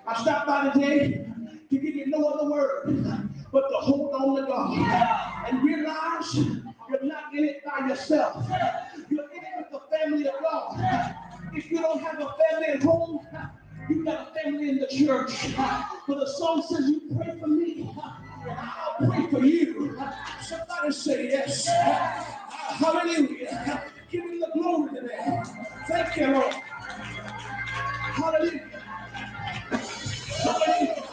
I stopped by today to give you no other word but to hold on to God and realize you're not in it by yourself. You're in it with the family of God. If you don't have a family at home, you got a family in the church. For the song says, you pray for me, and I'll pray for you. Somebody say yes. Hallelujah. Give him the glory today. Thank you, Lord. Hallelujah. Hallelujah.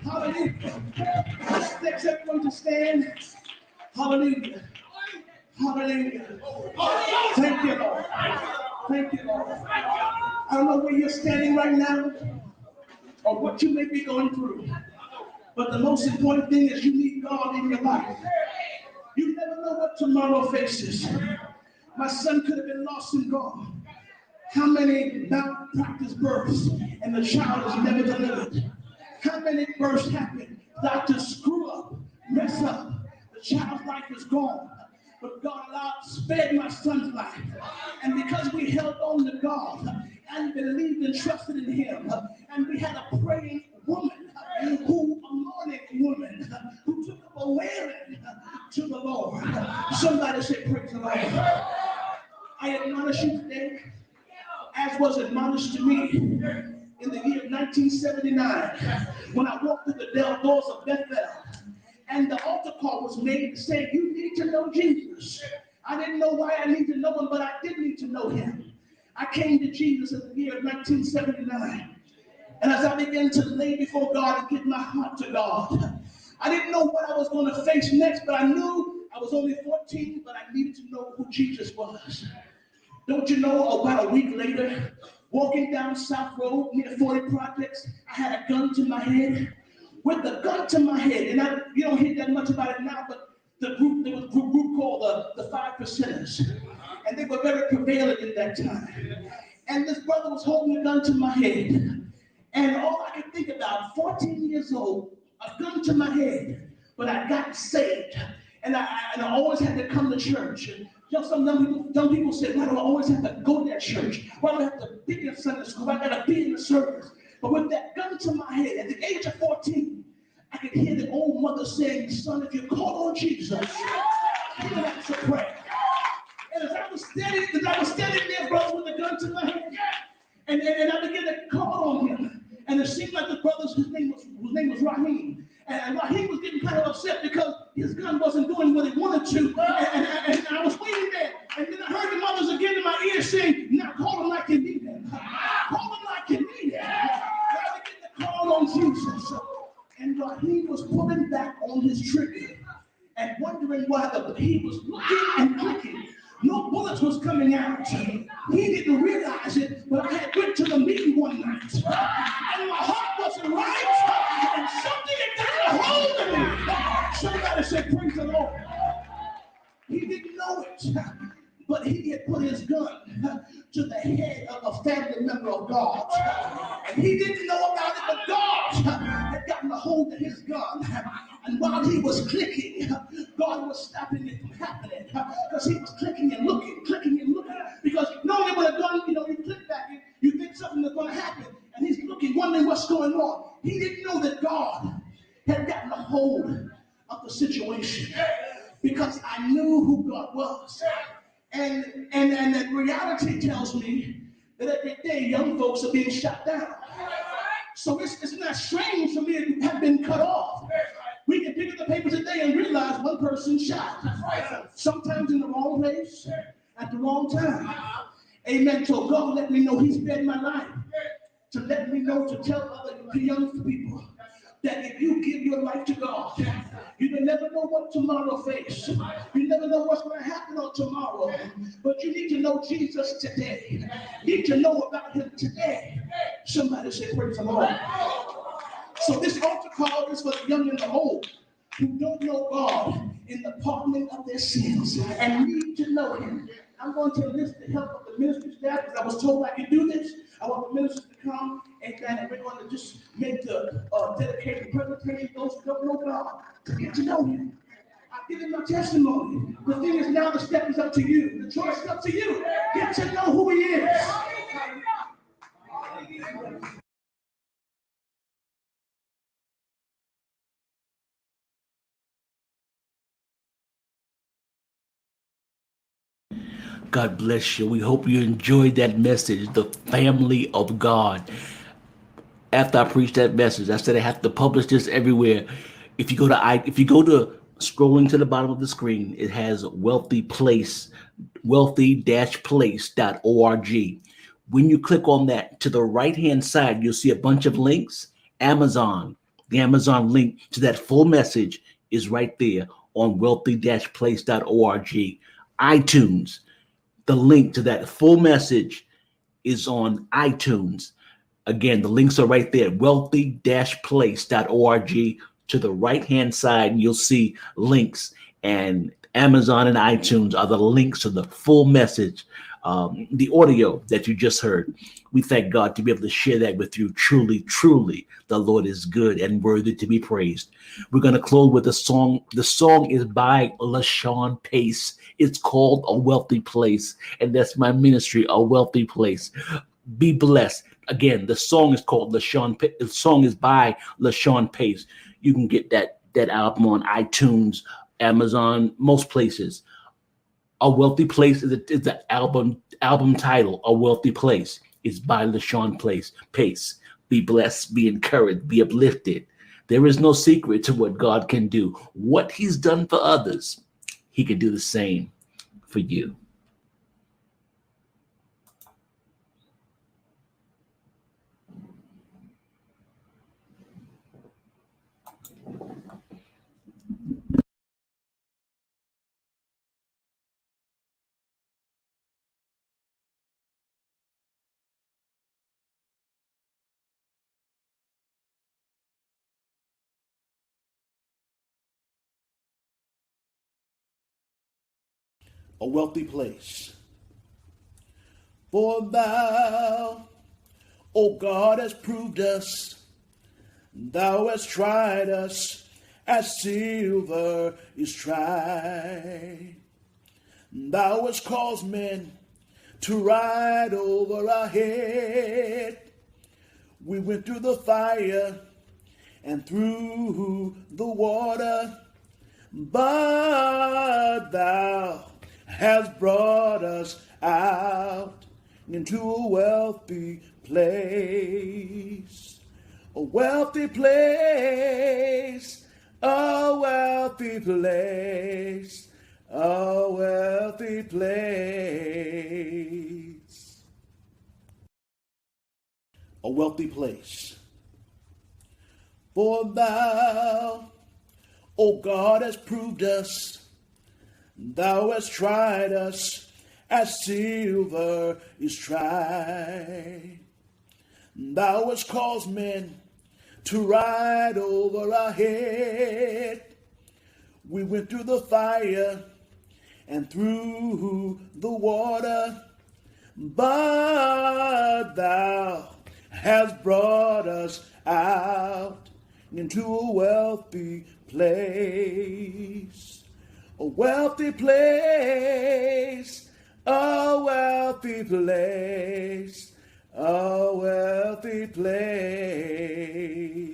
Hallelujah. Next, everyone to stand. Hallelujah. Hallelujah. Thank you, Lord. Thank you, Lord. I don't know where you're standing right now or what you may be going through, but the most important thing is you need God in your life. You never know what tomorrow faces. My son could have been lost and gone. How many malpractice births and the child is never delivered? How many births happen? Doctors screw up, mess up. The child's life is gone. But God spared my son's life. And because we held on to God and believed and trusted in him, and we had a praying woman, a morning woman, who took up a wailing to the Lord. Somebody say, praise the Lord. I admonish you today, as was admonished to me in the year 1979, when I walked through the doors of Bethel, and the altar call was made saying, you need to know Jesus. I didn't know why I needed to know him, but I did need to know him. I came to Jesus in the year 1979. And as I began to lay before God and give my heart to God, I didn't know what I was going to face next, but I knew I was only 14, but I needed to know who Jesus was. Don't you know, about a week later, walking down South Road near 40 Projects, I had a gun to my head. With the gun to my head, and you don't hear that much about it now, but there was a group called the 5 Percenters, and they were very prevalent in that time. And this brother was holding a gun to my head, and all I could think about, 14 years old, a gun to my head, but I got saved, and I always had to come to church. And, some young people say, why do I always have to go to that church? Why do I have to be in Sunday school? Why I got to be in the service? But with that gun to my head, at the age of 14, I could hear the old mother saying, son, if you call on Jesus, you don't have to pray. And as I was standing there, brother, with the gun to my head, and I began to call on him. And it seemed like the brother's, his name was Raheem. And Raheem was getting kind of upset because his gun wasn't doing what he wanted to. And I was waiting there. And then I heard the mothers again in my ear saying, now call him like you need him. Call him like you need him. And I began to call on Jesus. And Raheem was pulling back on his trigger and wondering why he was looking and clicking. No bullets was coming out. He didn't realize it, but I had went to the meeting one night. And my heart wasn't right. And something had gotten a hold of me. Somebody said, praise the Lord. He didn't know it, but he had put his gun to the head of a family member of God. And he didn't know about it, but God had gotten a hold of his gun. And while he was clicking, God was stopping it from happening. Because he was clicking and looking. Because normally with a gun, you click back, you think something is going to happen. And he's looking, wondering what's going on. He didn't know that God had gotten a hold of the situation. Because I knew who God was. And that reality tells me that every day young folks are being shot down. So it's not strange for me to have been cut off. We can pick up the paper today and realize one person shot. Sometimes in the wrong place, at the wrong time. Amen. So God let me know he spared my life. To let me know, to tell other young people that if you give your life to God, you will never know what tomorrow faces. You never know what's going to happen on tomorrow. But you need to know Jesus today. You need to know about him today. Somebody say, praise the Lord. So this altar call is for the young and the old who don't know God in the pardoning of their sins and need to know him. I'm going to enlist the help of the ministry staff because I was told I could do this. I want the ministers to come and we're going to just make the dedicated presentation. Those who don't know God to get to know him. I've given my testimony. The thing is now the step is up to you. The choice is up to you. Get to know who he is. God bless you. We hope you enjoyed that message, the family of God. After I preached that message, I said I have to publish this everywhere. If you go to scrolling to the bottom of the screen, it has wealthy-place.org. When you click on that, to the right hand side, you'll see a bunch of links. Amazon, the Amazon link to that full message is right there on wealthy-place.org. iTunes, the link to that full message is on iTunes. Again, the links are right there, wealthy-place.org. To the right-hand side, you'll see links, and Amazon and iTunes are the links to the full message, the audio that you just heard. We thank God to be able to share that with you. Truly, truly, the Lord is good and worthy to be praised. We're going to close with a song. The song is by LaShawn Pace. It's called A Wealthy Place, and that's my ministry, A Wealthy Place. Be blessed. Again, the song is called LaShawn. The song is by LaShawn Pace. You can get that album on iTunes, Amazon, most places. A Wealthy Place is the album title. A Wealthy Place is by LaShawn Pace. Be blessed, be encouraged, be uplifted. There is no secret to what God can do. What He's done for others, He can do the same for you. A wealthy place. For thou, O God, hast proved us, thou hast tried us as silver is tried. Thou hast caused men to ride over our head. We went through the fire and through the water, but thou hast brought us out into a wealthy place. A wealthy place, a wealthy place, a wealthy place. A wealthy place. For thou, O God, hast proved us, thou hast tried us as silver is tried. Thou hast caused men to ride over our head. We went through the fire and through the water, but thou hast brought us out into a wealthy place. A wealthy place, a wealthy place, a wealthy place.